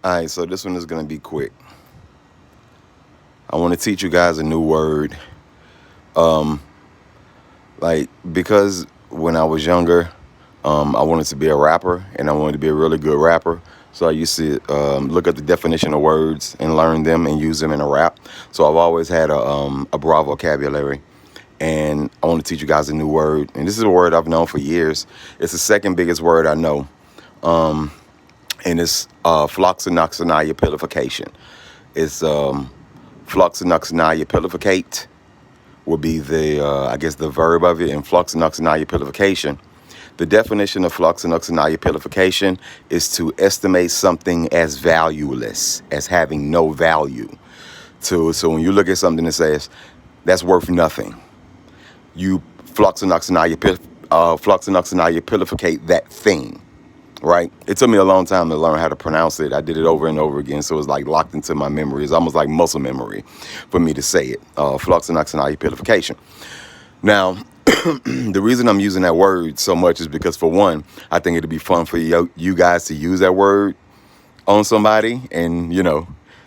All right, so this one is going to be quick. I want to teach you guys a new word. Because when I was younger, I wanted to be a rapper, and I wanted to be a really good rapper. So I used to look at the definition of words and learn them and use them in a rap. So I've always had a broad vocabulary. And I want to teach you guys a new word. And this is a word I've known for years. It's the second biggest word I know. And it's Floccinaucinihilipilification. It's Floccinaucinihilipilificate will be the verb of it, and Floccinaucinihilipilification. The definition of Floccinaucinihilipilification is to estimate something as valueless, as having no value. So when you look at something that says that's worth nothing, you Floccinaucinihilipilificate that thing. Right? It took me a long time to learn how to pronounce it. I did it over and over again, so it's like locked into my memory. It's almost like muscle memory for me to say it. Floccinaucinihilipilification. Now, the reason I'm using that word so much is because, for one, I think it'd be fun for you guys to use that word on somebody, and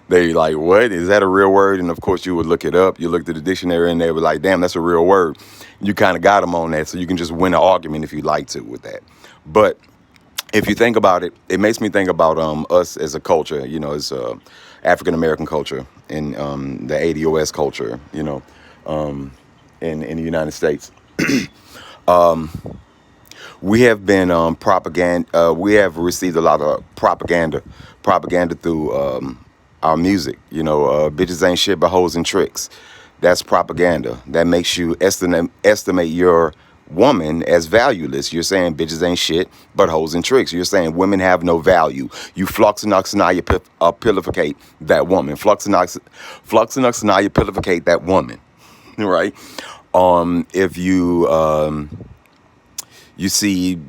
they like, what is that, a real word? And of course you would look it up. You looked at the dictionary and they were like, damn, that's a real word. You kind of got them on that, so you can just win an argument if you'd like to with that. But if you think about it, it makes me think about us as a culture, as African-American culture and the ADOS culture, in the United States. We have been we have received a lot of propaganda through our music. Bitches ain't shit but hoes and tricks. That's propaganda. That makes you estimate your woman as valueless. You're saying bitches ain't shit but hoes and tricks. You're saying women have no value. You Floccinaucinihilipilificate that woman. Floccinaucinihilipilificate that woman. Right? If you see,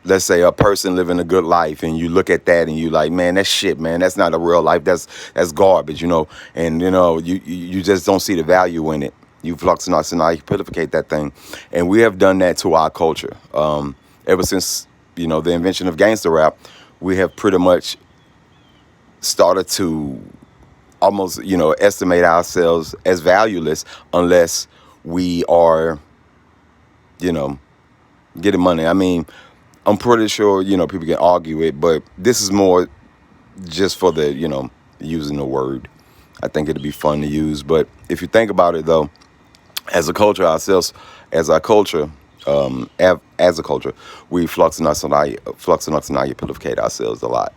let's say, a person living a good life, and you look at that and you like, man, that's shit, man. That's not a real life. That's garbage, And you just don't see the value in it. You Floccinaucinihilipilificate that thing, and we have done that to our culture. Ever since the invention of gangster rap, we have pretty much started to almost estimate ourselves as valueless unless we are getting money. I mean, I'm pretty sure people can argue it, but this is more just for the using the word. I think it'd be fun to use. But if you think about it, though, as a culture ourselves, we Floccinaucinihilipilificate ourselves a lot.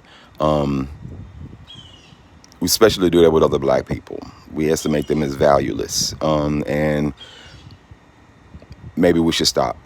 We especially do that with other black people. We estimate them as valueless, and maybe we should stop.